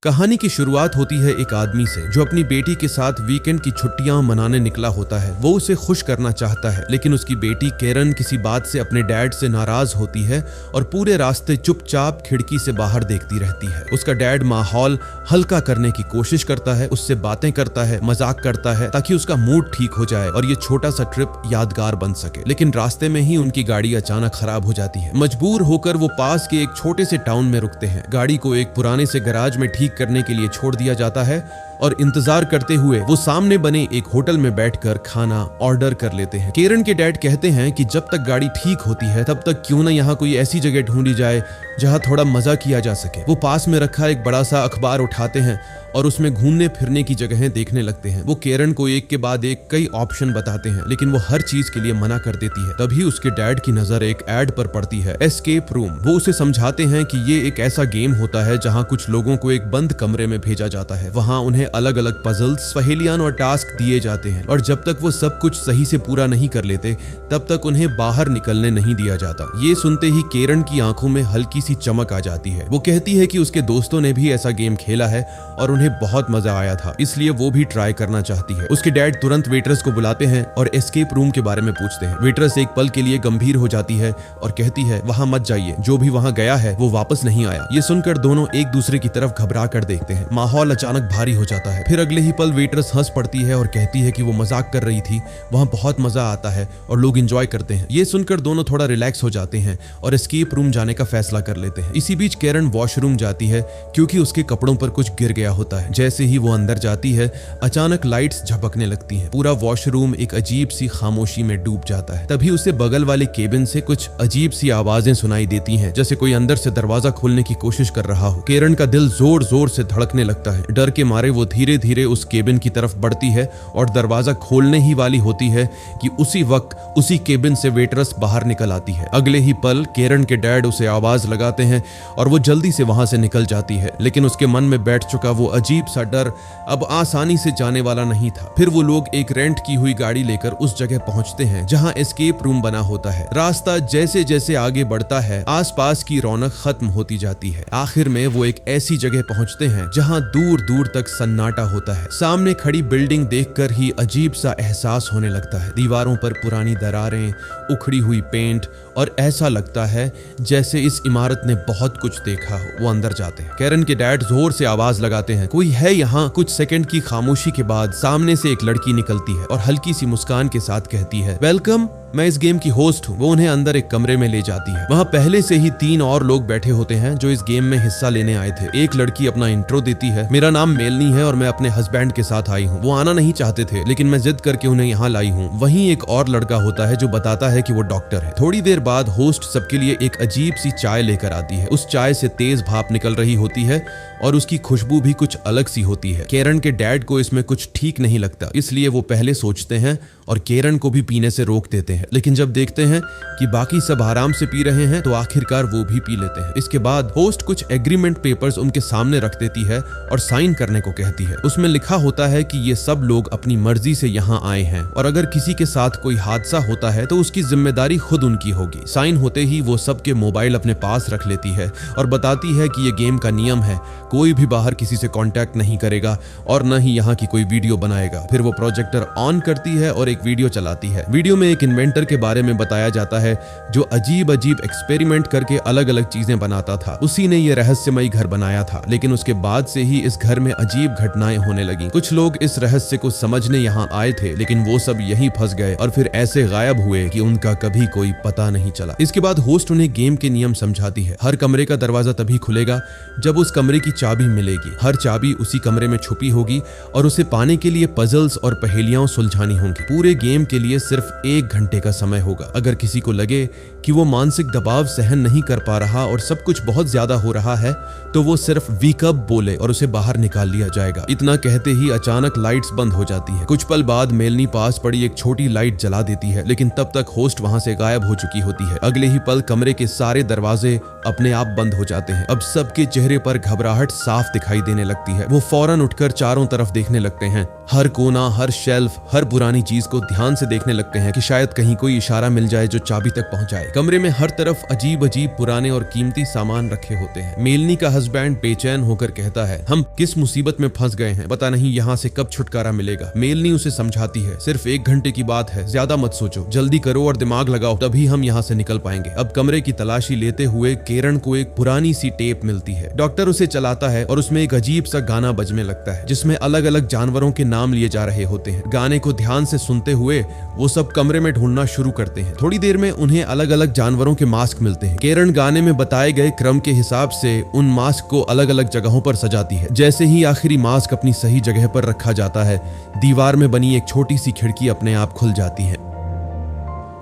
कहानी की शुरुआत होती है एक आदमी से जो अपनी बेटी के साथ वीकेंड की छुट्टियां मनाने निकला होता है। वो उसे खुश करना चाहता है, लेकिन उसकी बेटी केरन किसी बात से अपने डैड से नाराज होती है और पूरे रास्ते चुपचाप खिड़की से बाहर देखती रहती है। उसका डैड माहौल हल्का करने की कोशिश करता है, उससे बातें करता है, मजाक करता है ताकि उसका मूड ठीक हो जाए और ये छोटा सा ट्रिप यादगार बन सके। लेकिन रास्ते में ही उनकी गाड़ी अचानक खराब हो जाती है। मजबूर होकर वो पास के एक छोटे से टाउन में रुकते हैं। गाड़ी को एक पुराने से गैराज में ठीक करने के लिए छोड़ दिया जाता है और इंतजार करते हुए वो सामने बने एक होटल में बैठकर खाना ऑर्डर कर लेते हैं। केरन के डैड कहते हैं कि जब तक गाड़ी ठीक होती है तब तक क्यों ना यहाँ कोई ऐसी जगह ढूंढी जाए जहाँ थोड़ा मजा किया जा सके। वो पास में रखा एक बड़ा सा अखबार उठाते हैं और उसमें घूमने फिरने की जगहें देखने लगते हैं। वो केरन को एक के बाद एक कई ऑप्शन बताते हैं, लेकिन वो हर चीज के लिए मना कर देती है। तभी उसके डैड की नजर एक एड पर पड़ती है, एस्केप रूम। वो उसे समझाते हैं कि ये एक ऐसा गेम होता है जहाँ कुछ लोगों को एक बंद कमरे में भेजा जाता है। वहाँ उन्हें अलग अलग पजल्स, पहेलियां और टास्क दिए जाते हैं और जब तक वो सब कुछ सही से पूरा नहीं कर लेते तब तक उन्हें बाहर निकलने नहीं दिया जाता। ये सुनते ही केरन की आंखों में हल्की सी चमक आ जाती है। वो कहती है कि उसके दोस्तों ने भी ऐसा गेम खेला है और उन्हें बहुत मजा आया था, इसलिए वो भी ट्राई करना चाहती है। उसके डैड तुरंत वेटरस को बुलाते हैं और एस्केप रूम के बारे में पूछते हैं। वेटरस एक पल के लिए गंभीर हो जाती है और कहती है वहां मत जाइए, जो भी वहां गया है वो वापस नहीं आया। ये सुनकर दोनों एक दूसरे की तरफ घबरा कर देखते हैं। माहौल अचानक भारी हो जाता है। फिर अगले ही पल वेटरस हंस पड़ती है और कहती है कि वो मजाक कर रही थी, वहां बहुत मजा आता है और लोग एंजॉय करते हैं। ये सुनकर दोनों थोड़ा रिलैक्स हो जाते हैं और एस्केप रूम जाने का फैसला कर लेते हैं। इसी बीच केरन वॉशरूम जाती है क्योंकि उसके कपड़ों पर कुछ गिर गया होता है। जैसे ही वो अंदर जाती है अचानक लाइट्स झपकने लगती हैं। पूरा वॉशरूम एक अजीब सी खामोशी में डूब जाता है। तभी उसे बगल वाले केबिन से कुछ अजीब सी आवाजें सुनाई देती हैं, जैसे कोई अंदर से दरवाजा खोलने की कोशिश कर रहा हो। केरन का दिल जोर जोर से धड़कने लगता है। डर के मारे वो धीरे धीरे उस केबिन की तरफ बढ़ती है और दरवाजा खोलने ही वाली होती है कि उसी वक्त उसी केबिन से वेटरस बाहर निकल आती है। अगले ही पल केरन के डैड उसे आवाज लगाते हैं और वो जल्दी से वहां से निकल जाती है, लेकिन उसके मन में बैठ चुका वो अजीब सा डर अब आसानी से जाने वाला नहीं था। फिर वो लोग एक रेंट की हुई गाड़ी लेकर उस जगह पहुंचते हैं जहां एस्केप रूम बना होता है। रास्ता जैसे जैसे आगे बढ़ता है आसपास की रौनक खत्म होती जाती है। आखिर में वो एक ऐसी जगह पहुंचते हैं जहां दूर दूर तक सन्नाटा होता है। सामने खड़ी बिल्डिंग देखकर ही अजीब सा एहसास होने लगता है। दीवारों पर पुरानी दरारें, उखड़ी हुई पेंट और ऐसा लगता है जैसे इस इमारत ने बहुत कुछ देखा हो। वो अंदर जाते हैं। केरन के डैड जोर से आवाज लगाते हैं, कोई है यहाँ? कुछ सेकंड की खामोशी के बाद सामने से एक लड़की निकलती है और हल्की सी मुस्कान के साथ कहती है, वेलकम, मैं इस गेम की होस्ट हूँ। वो उन्हें अंदर एक कमरे में ले जाती है। वहाँ पहले से ही 3 और लोग बैठे होते हैं जो इस गेम में हिस्सा लेने आए थे। एक लड़की अपना इंट्रो देती है, मेरा नाम मेलनी है और मैं अपने हस्बैंड के साथ आई हूँ। वो आना नहीं चाहते थे लेकिन मैं जिद करके उन्हें यहाँ लाई हूँ। वहीं एक और लड़का होता है जो बताता है कि वो डॉक्टर है। थोड़ी देर बाद होस्ट सबके लिए एक अजीब सी चाय लेकर आती है। उस चाय से तेज भाप निकल रही होती है और उसकी खुशबू भी कुछ अलग सी होती है। केरन के डैड को इसमें कुछ ठीक नहीं लगता, इसलिए वो पहले सोचते हैं और केरन को भी पीने से रोक देते हैं। लेकिन जब देखते हैं कि बाकी सब आराम से पी रहे हैं तो आखिरकार वो भी पी लेते हैं। इसके बाद होस्ट कुछ एग्रीमेंट पेपर्स उनके सामने रख देती है और साइन करने को कहती है। उसमें लिखा होता है कि ये सब लोग अपनी मर्जी से यहाँ आए हैं और अगर किसी के साथ कोई हादसा होता है तो उसकी जिम्मेदारी खुद उनकी होगी। साइन होते ही वो सबके मोबाइल अपने पास रख लेती है और बताती है कि ये गेम का नियम है, कोई भी बाहर किसी से कांटेक्ट नहीं करेगा और न ही यहाँ की कोई वीडियो बनाएगा। फिर वो प्रोजेक्टर ऑन करती है और एक वीडियो चलाती है। वीडियो में एक इन्वेंटर के बारे में बताया जाता है जो अजीब अजीब एक्सपेरिमेंट करके अलग अलग चीजें बनाता था। उसी ने ये रहस्यमयी घर बनाया था, लेकिन उसके बाद से ही इस घर में अजीब घटनाएं होने लगी। कुछ लोग इस रहस्य को समझने यहाँ आए थे लेकिन वो सब यहीं फंस गए और फिर ऐसे गायब हुए कि उनका कभी कोई पता नहीं चला। इसके बाद होस्ट उन्हें गेम के नियम समझाती है। हर कमरे का दरवाजा तभी खुलेगा जब उस कमरे की चाबी मिलेगी। हर चाबी उसी कमरे में छुपी होगी और उसे पाने के लिए पजल्स और पहेलियां सुलझानी होंगी। पूरे गेम के लिए सिर्फ 1 घंटे का समय होगा। अगर किसी को लगे कि वो मानसिक दबाव सहन नहीं कर पा रहा और सब कुछ बहुत ज्यादा हो रहा है तो वो सिर्फ वीक अप बोले और उसे बाहर निकाल लिया जाएगा। इतना कहते ही अचानक लाइट्स बंद हो जाती है। कुछ पल बाद मेलनी पास पड़ी एक छोटी लाइट जला देती है, लेकिन तब तक होस्ट वहां से गायब हो चुकी होती है। अगले ही पल कमरे के सारे दरवाजे अपने आप बंद हो जाते हैं। अब सबके चेहरे पर घबराहट साफ दिखाई देने लगती है। वो फौरन उठकर चारों तरफ देखने लगते हैं। हर कोना, हर शेल्फ, हर पुरानी चीज को ध्यान से देखने लगते हैं कि शायद कहीं कहीं कोई इशारा मिल जाए जो चाबी तक पहुंचाए। कमरे में हर तरफ अजीब अजीब पुराने और कीमती सामान रखे होते हैं। मेलनी का हस्बैंड बेचैन होकर कहता है, हम किस मुसीबत में फंस गए हैं, पता नहीं यहाँ से कब छुटकारा मिलेगा। मेलनी उसे समझाती है, सिर्फ 1 घंटे की बात है, ज्यादा मत सोचो, जल्दी करो और दिमाग लगाओ, तभी हम यहाँ से निकल पाएंगे। अब कमरे की तलाशी लेते हुए केरन को एक पुरानी सी टेप मिलती है। डॉक्टर उसे चलाता है और उसमें एक अजीब सा गाना बजने लगता है जिसमें अलग अलग जानवरों के नाम लिए जा रहे होते हैं। गाने को ध्यान से सुनते हुए वो सब कमरे में ढूंढना शुरू करते हैं। थोड़ी देर में उन्हें अलग अलग जानवरों के मास्क मिलते हैं। केरन गाने में बताए गए क्रम के हिसाब से उन मास्क को अलग अलग जगहों पर सजाती है। जैसे ही आखिरी मास्क अपनी सही जगह पर रखा जाता है, दीवार में बनी एक छोटी सी खिड़की अपने आप खुल जाती है।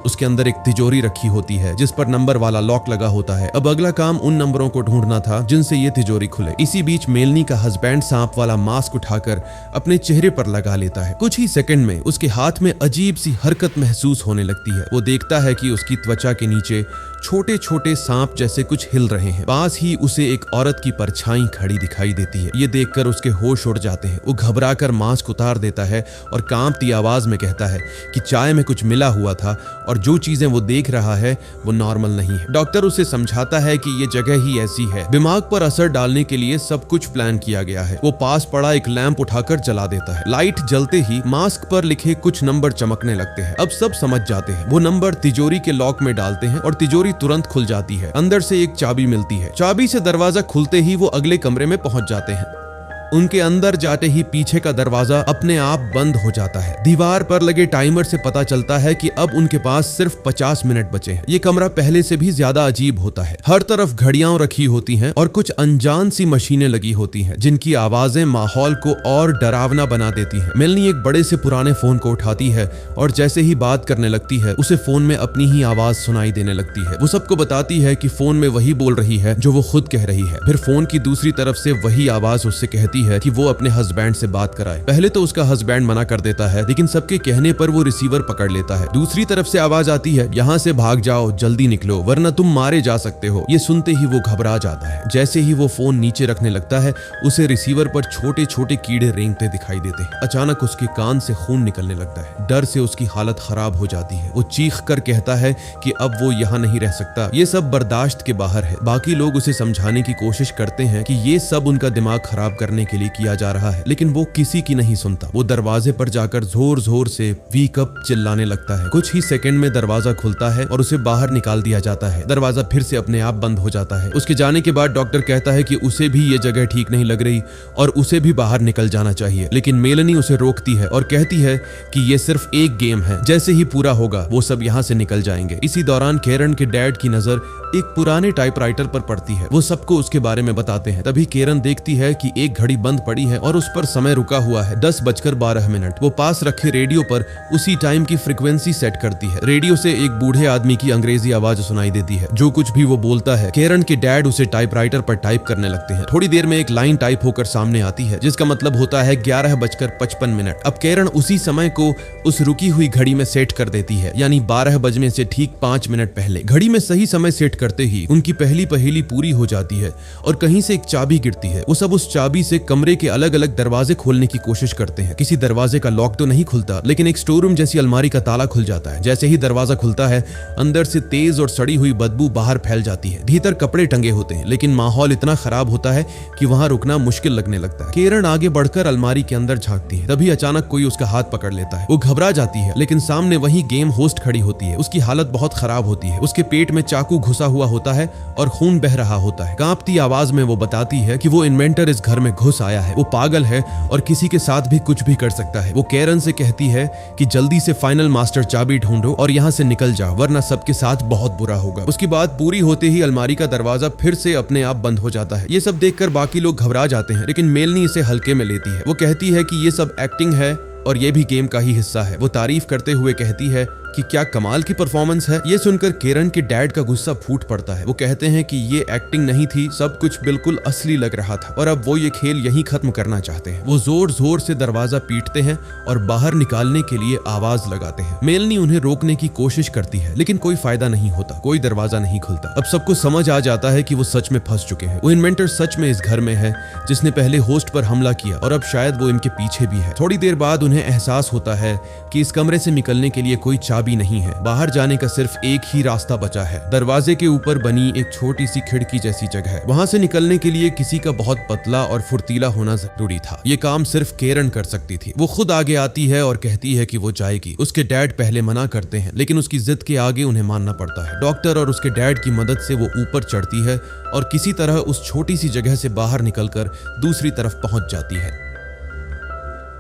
उसके अंदर एक तिजोरी रखी होती है जिस पर नंबर वाला लॉक लगा होता है। अब अगला काम उन नंबरों को ढूंढना था जिनसे ये तिजोरी खुले। इसी बीच मेलनी का हस्बैंड सांप वाला मास्क उठाकर अपने चेहरे पर लगा लेता है। कुछ ही सेकंड में उसके हाथ में अजीब सी हरकत महसूस होने लगती है। वो देखता है कि उसकी त्वचा के नीचे छोटे छोटे सांप जैसे कुछ हिल रहे हैं। पास ही उसे एक औरत की परछाई खड़ी दिखाई देती है। ये देखकर उसके होश उड़ जाते हैं। वो घबराकर मास्क उतार देता है और कांपती आवाज में कहता है कि चाय में कुछ मिला हुआ था और जो चीजें वो देख रहा है वो नॉर्मल नहीं है। डॉक्टर उसे समझाता है कि ये जगह ही ऐसी है, दिमाग पर असर डालने के लिए सब कुछ प्लान किया गया है। वो पास पड़ा एक लैंप उठाकर जला देता है। लाइट जलते ही मास्क पर लिखे कुछ नंबर चमकने लगते हैं। अब सब समझ जाते हैं। वो नंबर तिजोरी के लॉक में डालते हैं और तिजोरी तुरंत खुल जाती है। अंदर से एक चाबी मिलती है। चाबी से दरवाजा खुलते ही वो अगले कमरे में पहुंच जाते हैं। उनके अंदर जाते ही पीछे का दरवाजा अपने आप बंद हो जाता है। दीवार पर लगे टाइमर से पता चलता है कि अब उनके पास सिर्फ 50 मिनट बचे हैं। ये कमरा पहले से भी ज्यादा अजीब होता है। हर तरफ घड़ियां रखी होती हैं और कुछ अनजान सी मशीनें लगी होती हैं जिनकी आवाजें माहौल को और डरावना बना देती हैं। मेलनी एक बड़े से पुराने फोन को उठाती है और जैसे ही बात करने लगती है उसे फोन में अपनी ही आवाज सुनाई देने लगती है। वो सबको बताती है कि फोन में वही बोल रही है जो वो खुद कह रही है। फिर फोन की दूसरी तरफ से वही आवाज उससे कहती है कि वो अपने हस्बैंड से बात कराए। पहले तो उसका हस्बैंड मना कर देता है, लेकिन सबके कहने पर वो रिसीवर पकड़ लेता है। दूसरी तरफ से आवाज आती है, यहाँ से भाग जाओ, जल्दी निकलो वरना तुम मारे जा सकते हो। ये सुनते ही वो घबरा जाता है। जैसे ही वो फोन नीचे रखने लगता है उसे रिसीवर पर छोटे छोटे कीड़े रेंगते दिखाई देते हैं। अचानक उसके कान से खून निकलने लगता है। डर से उसकी हालत खराब हो जाती है। वो चीख कर कहता है कि अब वो यहाँ नहीं रह सकता। ये सब बर्दाश्त के बाहर है। बाकी लोग उसे समझाने की कोशिश करते हैं कि ये सब उनका दिमाग खराब करने के लिए किया जा रहा है, लेकिन वो किसी की नहीं सुनता। वो दरवाजे पर जाकर जोर जोर से वीक अप चिल्लाने लगता है। कुछ ही सेकंड में दरवाजा खुलता है और उसे बाहर निकाल दिया जाता है। दरवाजा फिर से अपने आप बंद हो जाता है। उसके जाने के बाद डॉक्टर कहता है कि उसे भी ये जगह ठीक नहीं लग रही और उसे भी बाहर निकल जाना चाहिए, लेकिन मेलनी उसे रोकती है और कहती है कि ये सिर्फ एक गेम है, जैसे ही पूरा होगा वो सब यहाँ से निकल जाएंगे। इसी दौरान केरन के डैड की नजर एक पुराने टाइपराइटर पर पड़ती है। वो सबको उसके बारे में बताते हैं। तभी केरन देखती है कि एक घड़ी बंद पड़ी है और उस पर समय रुका हुआ है 10:12। वो पास रखे रेडियो पर उसी टाइम की फ्रीक्वेंसी सेट करती है। रेडियो से एक बूढ़े आदमी की अंग्रेजी आवाज सुनाई देती है। जो कुछ भी वो बोलता है केरन के डैड उसे टाइपराइटर पर टाइप करने लगते हैं। थोड़ी देर में एक लाइन टाइप होकर सामने आती है जिसका मतलब होता है 11:55। अब केरन उसी समय को उस रुकी हुई घड़ी में सेट कर देती है, यानी 12 बजने से ठीक 5 मिनट पहले। घड़ी में सही समय सेट करते ही उनकी पहली पहेली पूरी हो जाती है और कहीं से एक चाबी गिरती है। वो सब उस चाबी से कमरे के अलग अलग दरवाजे खोलने की कोशिश करते हैं। किसी दरवाजे का लॉक तो नहीं खुलता, लेकिन एक स्टोर रूम जैसी अलमारी का ताला खुल जाता है। जैसे ही दरवाजा खुलता है अंदर से तेज और सड़ी हुई बदबू बाहर फैल जाती है। भीतर कपड़े टंगे होते हैं, लेकिन माहौल इतना खराब होता है कि वहां रुकना मुश्किल लगने लगता है। केरन आगे बढ़कर अलमारी के अंदर झांकती है। तभी अचानक कोई उसका हाथ पकड़ लेता है। वो घबरा जाती है, लेकिन सामने वही गेम होस्ट खड़ी होती है। उसकी हालत बहुत खराब होती है। उसके पेट में चाकू घुसा हुआ होता है और खून बह रहा होता है। कांपती आवाज में वो बताती है कि वो इन्वेंटर इस घर में घुस आया है। वो पागल है और किसी के साथ भी कुछ भी कर सकता है। वो केरन से कहती है कि जल्दी से फाइनल मास्टर चाबी ढूंढो और यहाँ से निकल जाओ, वरना सबके साथ बहुत बुरा होगा। उसकी बात पूरी होते ही अलमारी का दरवाजा फिर से अपने आप बंद हो जाता है। ये सब देखकर बाकी लोग घबरा जाते हैं, लेकिन मेलनी इसे हल्के में लेती है। वो कहती है कि ये सब एक्टिंग है और ये भी गेम का ही हिस्सा है। वो तारीफ करते हुए कहती है कि क्या कमाल की परफॉर्मेंस है। ये सुनकर केरन के डैड का गुस्सा फूट पड़ता है। वो कहते हैं कि ये एक्टिंग नहीं थी, सब कुछ बिल्कुल असली लग रहा था और अब वो ये खेल यहीं खत्म करना चाहते हैं। वो जोर जोर से दरवाजा पीटते हैं और बाहर निकालने के लिए आवाज लगाते हैं। मेलनी उन्हें रोकने की कोशिश करती है, लेकिन कोई फायदा नहीं होता। कोई दरवाजा नहीं खुलता। अब सबको समझ आ जाता है कि वो सच में फंस चुके हैं। वो इन्वेंटर सच में इस घर में है जिसने पहले होस्ट पर हमला किया और अब शायद वो इनके पीछे भी है। थोड़ी देर बाद उन्हें एहसास होता है कि इस कमरे से निकलने के लिए कोई चाबी चाबी नहीं है। बाहर जाने का सिर्फ एक ही रास्ता बचा है। दरवाजे के ऊपर बनी एक छोटी सी खिड़की जैसी जगह है। वहां से निकलने के लिए किसी का बहुत पतला और फुर्तीला होना जरूरी था। ये काम सिर्फ केरन कर सकती थी। वो खुद आगे आती है और कहती है कि वो जाएगी। उसके डैड पहले मना करते हैं, लेकिन उसकी जिद के आगे उन्हें मानना पड़ता है। डॉक्टर और उसके डैड की मदद से वो ऊपर चढ़ती है और किसी तरह उस छोटी सी जगह से बाहर निकलकर दूसरी तरफ पहुंच जाती है।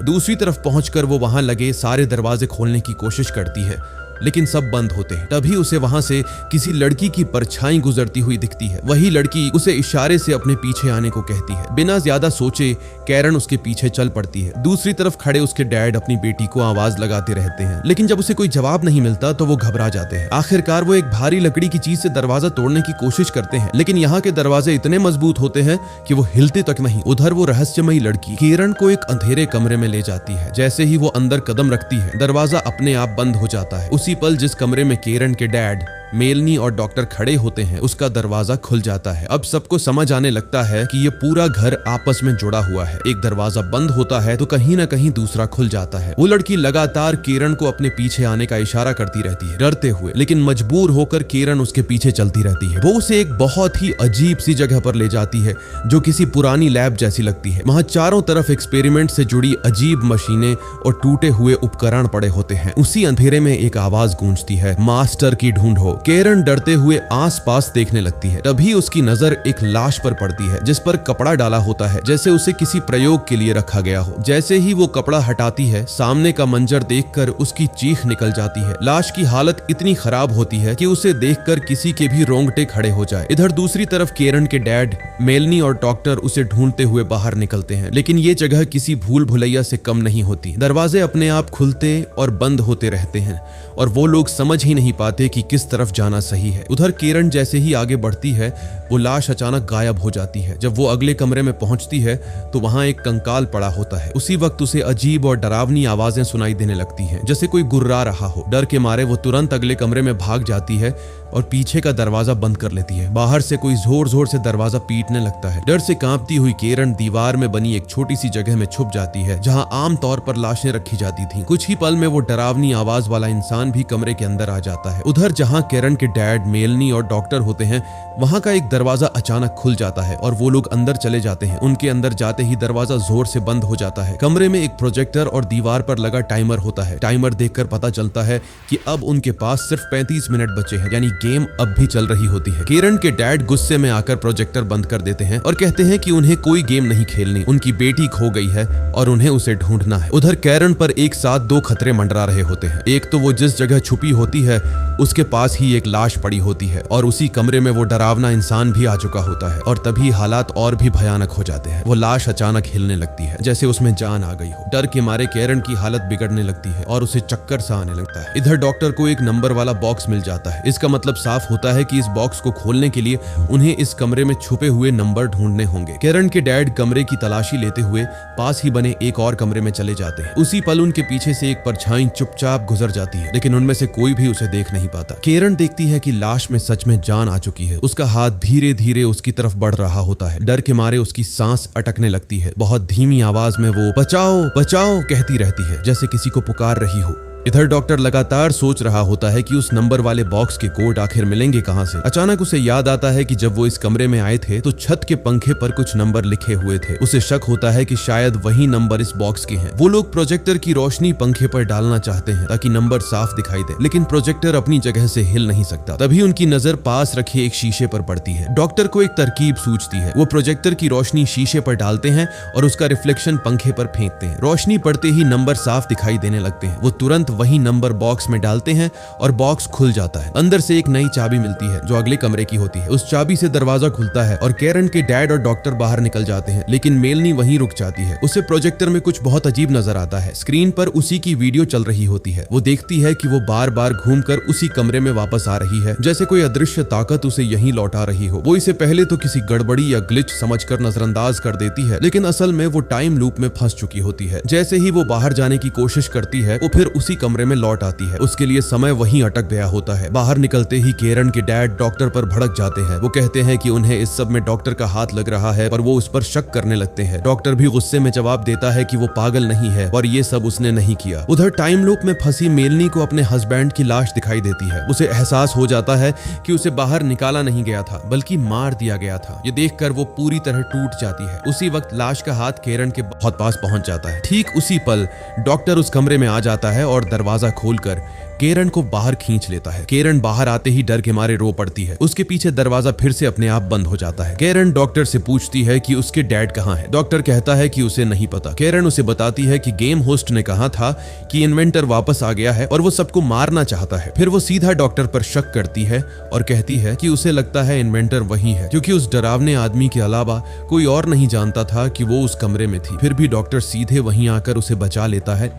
दूसरी तरफ पहुंचकर वो वहां लगे सारे दरवाजे खोलने की कोशिश करती है, लेकिन सब बंद होते हैं। तभी उसे वहां से किसी लड़की की परछाई गुजरती हुई दिखती है। वही लड़की उसे इशारे से अपने पीछे आने को कहती है। बिना ज्यादा सोचे कैरन उसके पीछे चल पड़ती है। दूसरी तरफ खड़े उसके डैड अपनी बेटी को आवाज लगाते रहते हैं, लेकिन जब उसे कोई जवाब नहीं मिलता तो वो घबरा जाते हैं। आखिरकार वो एक भारी लकड़ी की चीज से दरवाजा तोड़ने की कोशिश करते हैं, लेकिन यहाँ के दरवाजे इतने मजबूत होते हैं कि वो हिलते तक नहीं। उधर वो रहस्यमयी लड़की कैरन को एक अंधेरे कमरे में ले जाती है। जैसे ही वो अंदर कदम रखती है, दरवाजा अपने आप बंद हो जाता है। उसी पल जिस कमरे में कैरन के डैड, मेलनी और डॉक्टर खड़े होते हैं, उसका दरवाजा खुल जाता है। अब सबको समझ आने लगता है कि ये पूरा घर आपस में जुड़ा हुआ है। एक दरवाजा बंद होता है तो कहीं ना कहीं दूसरा खुल जाता है। वो लड़की लगातार कैरन को अपने पीछे आने का इशारा करती रहती है, डरते हुए, लेकिन मजबूर होकर कैरन उसके पीछे चलती रहती है। वो उसे एक बहुत ही अजीब सी जगह पर ले जाती है जो किसी पुरानी लैब जैसी लगती है। वहां चारों तरफ एक्सपेरिमेंट से जुड़ी अजीब मशीनें और टूटे हुए उपकरण पड़े होते हैं। उसी अंधेरे में एक आवाज गूंजती है, मास्टर की ढूंढो। कैरन डरते हुए आसपास देखने लगती है। तभी उसकी नजर एक लाश पर पड़ती है जिस पर कपड़ा डाला होता है, जैसे उसे किसी प्रयोग के लिए रखा गया हो। जैसे ही वो कपड़ा हटाती है, सामने का मंजर देखकर उसकी चीख निकल जाती है। लाश की हालत इतनी खराब होती है कि उसे देखकर किसी के भी रोंगटे खड़े हो जाए। इधर दूसरी तरफ कैरन के डैड, मेलनी और डॉक्टर उसे ढूंढते हुए बाहर निकलते हैं, लेकिन ये जगह किसी भूल भुलैया से कम नहीं होती। दरवाजे अपने आप खुलते और बंद होते रहते हैं और वो लोग समझ ही नहीं पाते कि किस तरफ जाना सही है। उधर कैरन जैसे ही आगे बढ़ती है, वो लाश अचानक गायब हो जाती है। जब वो अगले कमरे में पहुंचती है तो वहां एक कंकाल पड़ा होता है। उसी वक्त उसे अजीब और डरावनी आवाजें सुनाई देने लगती हैं, जैसे कोई गुर्रा रहा हो। डर के मारे वो तुरंत अगले कमरे में भाग जाती है और पीछे का दरवाजा बंद कर लेती है। बाहर से कोई जोर जोर से दरवाजा पीटने लगता है। डर से कांपती हुई कैरन दीवार में बनी एक छोटी सी जगह में छुप जाती है जहां आम तौर पर लाशें रखी जाती थीं। कुछ ही पल में वो डरावनी आवाज वाला इंसान भी कमरे के अंदर आ जाता है। उधर जहां कैरन के डैड, मेलनी और डॉक्टर होते हैं, वहां का एक दरवाजा अचानक खुल जाता है और वो लोग अंदर चले जाते हैं। उनके अंदर जाते ही दरवाजा जोर से बंद हो जाता है। कमरे में एक प्रोजेक्टर और दीवार पर लगा टाइमर होता है। टाइमर देखकर पता चलता है कि अब उनके पास सिर्फ 35 मिनट बचे हैं, यानी गेम अब भी चल रही होती है। कैरन के डैड गुस्से में आकर प्रोजेक्टर बंद कर देते हैं और कहते हैं कि उन्हें कोई गेम नहीं खेलनी, उनकी बेटी खो गई है और उन्हें उसे ढूंढना है। उधर कैरन पर एक साथ दो खतरे मंडरा रहे होते हैं। एक तो वो जिस जगह छुपी होती है उसके पास ही एक लाश पड़ी होती है और उसी कमरे में वो डरावना इंसान भी आ चुका होता है। और तभी हालात और भी भयानक हो जाते हैं। वो लाश अचानक हिलने लगती है जैसे उसमें जान आ गई हो। डर के मारे कैरन की हालत बिगड़ने लगती है और उसे चक्कर सा आने लगता है। इधर डॉक्टर को एक नंबर वाला बॉक्स मिल जाता है। इसका मतलब साफ होता है कि इस बॉक्स को खोलने के लिए उन्हें इस कमरे में छुपे हुए नंबर ढूंढने होंगे। कैरन के डैड कमरे की तलाशी लेते हुए पास ही बने एक और कमरे में चले जाते हैं। उसी पल उनके पीछे से एक परछाई चुपचाप गुजर जाती है, लेकिन उनमें से कोई भी उसे देख नहीं पाता। कैरन देखती है कि लाश में सच में जान आ चुकी है। उसका हाथ धीरे धीरे उसकी तरफ बढ़ रहा होता है। डर के मारे उसकी सांस अटकने लगती है। बहुत धीमी आवाज में वो बचाओ बचाओ कहती रहती है, जैसे किसी को पुकार रही हो। इधर डॉक्टर लगातार सोच रहा होता है कि उस नंबर वाले बॉक्स के कोड आखिर मिलेंगे कहां से। अचानक उसे याद आता है कि जब वो इस कमरे में आए थे तो छत के पंखे पर कुछ नंबर लिखे हुए थे। उसे शक होता है कि शायद वही नंबर इस बॉक्स के हैं। वो लोग प्रोजेक्टर की रोशनी पंखे पर डालना चाहते हैं ताकि नंबर साफ दिखाई दे, लेकिन प्रोजेक्टर अपनी जगह से हिल नहीं सकता। तभी उनकी नजर पास रखे एक शीशे पर पड़ती है। डॉक्टर को एक तरकीब सूझती है। वो प्रोजेक्टर की रोशनी शीशे पर डालते हैं और उसका रिफ्लेक्शन पंखे पर फेंकते हैं। रोशनी पड़ते ही नंबर साफ दिखाई देने लगते हैं। वो तुरंत वही नंबर बॉक्स में डालते हैं और बॉक्स खुल जाता है। अंदर से एक नई चाबी मिलती है जो अगले कमरे की होती है। उस चाबी से दरवाजा खुलता है और कैरन के डैड और डॉक्टर बाहर निकल जाते हैं, लेकिन मेलनी वहीं रुक जाती है। उसे प्रोजेक्टर में कुछ बहुत अजीब नजर आता है। स्क्रीन पर उसी की वीडियो चल रही होती है। वो देखती है कि वो बार बार घूमकर उसी कमरे में वापस आ रही है, जैसे कोई अदृश्य ताकत उसे यहीं लौटा रही हो। वो इसे पहले तो किसी गड़बड़ी या ग्लिच समझकर नजरअंदाज कर देती है, लेकिन असल में वो टाइम लूप में फंस चुकी होती है। जैसे ही वो बाहर जाने की कोशिश करती है, वो फिर उसी कमरे में लौट आती है। उसके लिए समय वहीं अटक गया होता है। बाहर निकलते ही केरन के डैड डॉक्टर पर भड़क जाते हैं। वो कहते हैं कि उन्हें इस सब में डॉक्टर का हाथ लग रहा है और वो उस पर शक करने लगते हैं। डॉक्टर भी गुस्से में जवाब देता है कि वो पागल नहीं है और ये सब उसने नहीं किया। उधर टाइम लूप में फंसी मेलनी को अपने हस्बैंड की लाश दिखाई देती है। उसे एहसास हो जाता है कि उसे बाहर निकाला नहीं गया था बल्कि मार दिया गया था। ये देखकर वो पूरी तरह टूट जाती है। उसी वक्त लाश का हाथ केरन के बहुत पास पहुंच जाता है। ठीक उसी पल डॉक्टर उस कमरे में आ जाता है और दरवाजा खोलकर केरन को बाहर खींच लेता है। केरन बाहर आते ही डर के मारे रो पड़ती है। उसके पीछे दरवाजा फिर से अपने आप बंद हो जाता है। केरन डॉक्टर से पूछती है कि उसके डैड कहाँ है। डॉक्टर कहता है कि उसे नहीं पता। केरन उसे बताती है कि गेम होस्ट ने कहा था कि इन्वेंटर वापस आ गया है और वो सबको मारना चाहता है। फिर वो सीधा डॉक्टर पर शक करती है और कहती है कि उसे लगता है इन्वेंटर वही है, क्योंकि उस डरावने आदमी के अलावा कोई और नहीं जानता था कि वो उस कमरे में थी। फिर भी डॉक्टर सीधे वहीं आकर उसे बचा लेता है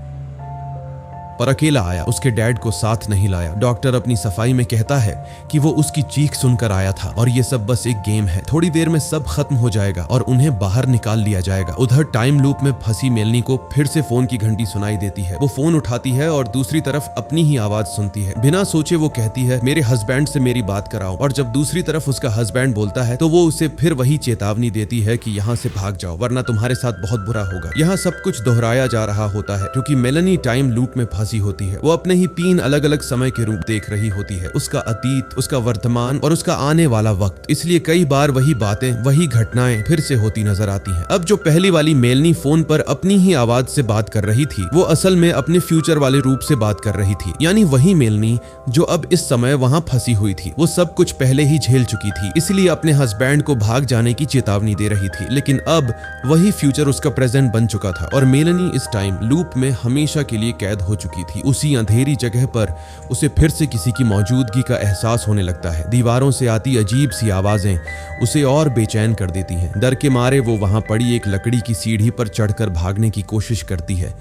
पर अकेला आया, उसके डैड को साथ नहीं लाया। डॉक्टर अपनी सफाई में कहता है कि वो उसकी चीख सुनकर आया था और ये सब बस एक गेम है, थोड़ी देर में सब खत्म हो जाएगा और उन्हें बाहर निकाल लिया जाएगा। उधर टाइम लूप में फंसी मेलनी को फिर से फोन की घंटी सुनाई देती है। वो फोन उठाती है और दूसरी तरफ अपनी ही आवाज सुनती है। बिना सोचे वो कहती है, मेरे हस्बैंड से मेरी बात कराओ। और जब दूसरी तरफ उसका हस्बैंड बोलता है तो वो उसे फिर वही चेतावनी देती है कि यहाँ से भाग जाओ वरना तुम्हारे साथ बहुत बुरा होगा। यहाँ सब कुछ दोहराया जा रहा होता है क्योंकि मेलनी टाइम लूप में फंसी होती है। वो अपने ही 3 अलग अलग समय के रूप देख रही होती है, उसका अतीत, उसका वर्तमान और उसका आने वाला वक्त। इसलिए कई बार वही बातें, वही घटनाएं फिर से होती नजर आती हैं। अब जो पहली वाली मेलनी फोन पर अपनी ही आवाज से बात कर रही थी वो असल में अपने फ्यूचर वाले रूप से बात कर रही थी, यानी वही मेलनी जो अब इस समय वहां फंसी हुई थी। वो सब कुछ पहले ही झेल चुकी थी, इसलिए अपने हस्बैंड को भाग जाने की चेतावनी दे रही थी। लेकिन अब वही फ्यूचर उसका प्रेजेंट बन चुका था और मेलनी इस टाइम लूप में हमेशा के लिए कैद हो चुकी थी। उसी अंधेरी जगह पर उसे फिर से किसी की मौजूदगी का एहसास होने लगता है। दीवारों से आती अजीब सी आवाजें उसे और बेचैन कर देती हैं। डर के मारे वो वहां पड़ी एक लकड़ी की सीढ़ी पर चढ़कर भागने की कोशिश करती है,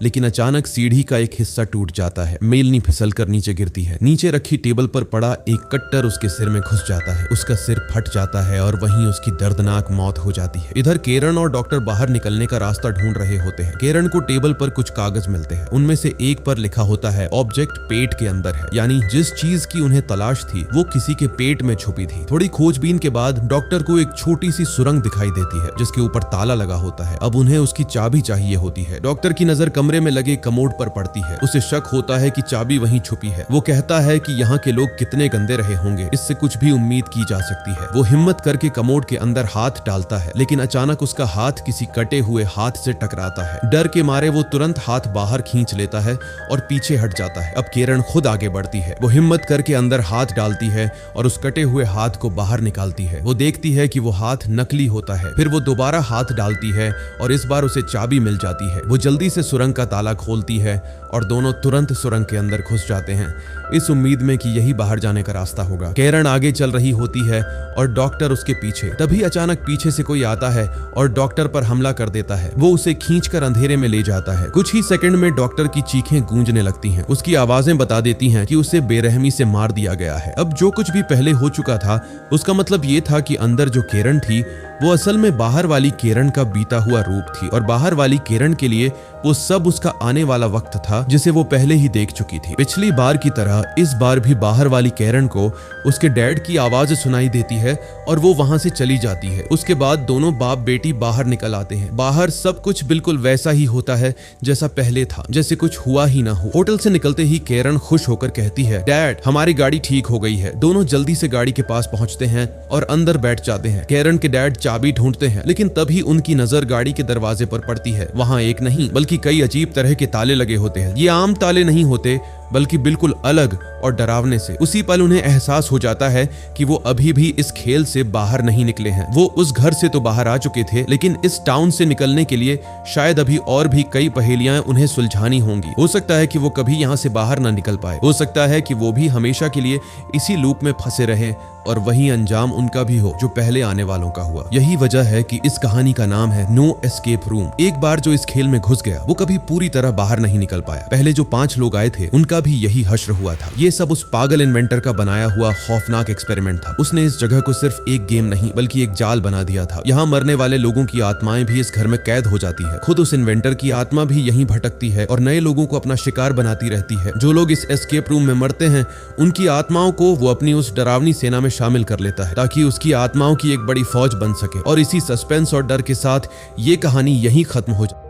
लेकिन अचानक सीढ़ी का एक हिस्सा टूट जाता है। मेलनी फिसलकर नीचे गिरती है। नीचे रखी टेबल पर पड़ा एक कट्टर उसके सिर में घुस जाता है। उसका सिर फट जाता है और वहीं उसकी दर्दनाक मौत हो जाती है। इधर केरन और डॉक्टर बाहर निकलने का रास्ता ढूंढ रहे होते हैं। केरन को टेबल पर कुछ कागज मिलते हैं। उनमें से एक पर लिखा होता है ऑब्जेक्ट पेट के अंदर है, यानी जिस चीज की उन्हें तलाश थी वो किसी के पेट में छुपी थी। थोड़ी खोजबीन के बाद डॉक्टर को एक छोटी सी सुरंग दिखाई देती है जिसके ऊपर ताला लगा होता है। अब उन्हें उसकी चाबी चाहिए होती है। डॉक्टर की नजर कमरे में लगे कमोड पर पड़ती है। उसे शक होता है कि चाबी वहीं छुपी है। वो कहता है कि यहाँ के लोग कितने गंदे रहे होंगे, इससे कुछ भी उम्मीद की जा सकती है। वो हिम्मत करके कमोड के अंदर हाथ डालता है, लेकिन अचानक उसका हाथ किसी कटे हुए हाथ से टकराता है। डर के मारे वो तुरंत हाथ बाहर खींच लेता है और पीछे हट जाता है। अब केरन खुद आगे बढ़ती है। वो हिम्मत करके अंदर हाथ डालती है और उस कटे हुए हाथ को बाहर निकालती है। वो देखती है कि वो हाथ नकली होता है। फिर वो दोबारा हाथ डालती है और इस बार उसे चाबी मिल जाती है। वो जल्दी से सुरंग का ताला खोलती है और दोनों तुरंत सुरंग के अंदर घुस जाते हैं, इस उम्मीद में कि यही बाहर जाने का रास्ता होगा। केरन आगे चल रही होती है और डॉक्टर उसके पीछे। तभी अचानक पीछे से कोई आता है और डॉक्टर पर हमला कर देता है। वो उसे खींचकर अंधेरे में ले जाता है। कुछ ही सेकंड में डॉक्टर की चीखें गूंजने लगती हैं। उसकी आवाजें बता देती हैं कि उसे बेरहमी से मार दिया गया है। अब जो कुछ भी पहले हो चुका था उसका मतलब ये था कि अंदर जो केरन थी वो असल में बाहर वाली केरन का बीता हुआ रूप थी और बाहर वाली केरन के लिए वो सब उसका आने वाला वक्त था जिसे वो पहले ही देख चुकी थी। पिछली बार की तरह इस बार भी बाहर वाली केरन को उसके डैड की आवाज सुनाई देती है और वो वहां से चली जाती है। उसके बाद दोनों बाप बेटी बाहर निकल आते हैं। बाहर सब कुछ बिल्कुल वैसा ही होता है जैसा पहले था, जैसे कुछ हुआ ही ना हो। होटल से निकलते ही केरन खुश होकर कहती है, डैड हमारी गाड़ी ठीक हो गई है। दोनों जल्दी से गाड़ी के पास पहुंचते हैं और अंदर बैठ जाते हैं। केरन के डैड चाबी ढूंढते हैं, लेकिन तभी उनकी नजर गाड़ी के दरवाजे पर पड़ती है। वहां एक नहीं बल्कि कई अजीब तरह के ताले लगे होते हैं। ये आम ताले नहीं होते बल्कि बिल्कुल अलग और डरावने से। उसी पल उन्हें एहसास हो जाता है कि वो अभी भी इस खेल से बाहर नहीं निकले हैं। वो उस घर से तो बाहर आ चुके थे, लेकिन इस टाउन से निकलने के लिए शायद अभी और भी कई पहेलियां उन्हें सुलझानी होंगी। हो सकता है कि वो कभी यहाँ से बाहर ना निकल पाए। हो सकता है कि वो भी हमेशा के लिए इसी लूप में फंसे रहे और वही अंजाम उनका भी हो जो पहले आने वालों का हुआ। यही वजह है कि इस कहानी का नाम है नो एस्केप रूम। एक बार जो इस खेल में घुस गया वो कभी पूरी तरह बाहर नहीं निकल पाया। पहले जो 5 लोग आए थे उनका भी यही हश्र हुआ था। ये सब उस पागल इन्वेंटर का बनाया हुआ खौफनाक एक्सपेरिमेंट था। उसने इस जगह को सिर्फ एक गेम नहीं बल्कि एक जाल बना दिया था। यहाँ मरने वाले लोगों की आत्माएं भी इस घर में कैद हो जाती है। खुद उस इन्वेंटर की आत्मा भी यहीं भटकती है और नए लोगों को अपना शिकार बनाती रहती है। जो लोग इस एस्केप रूम में मरते हैं उनकी आत्माओं को वो अपनी उस डरावनी सेना में शामिल कर लेता है ताकि उसकी आत्माओं की एक बड़ी फौज बन सके। और इसी सस्पेंस और डर के साथ ये कहानी यहीं खत्म हो जाए।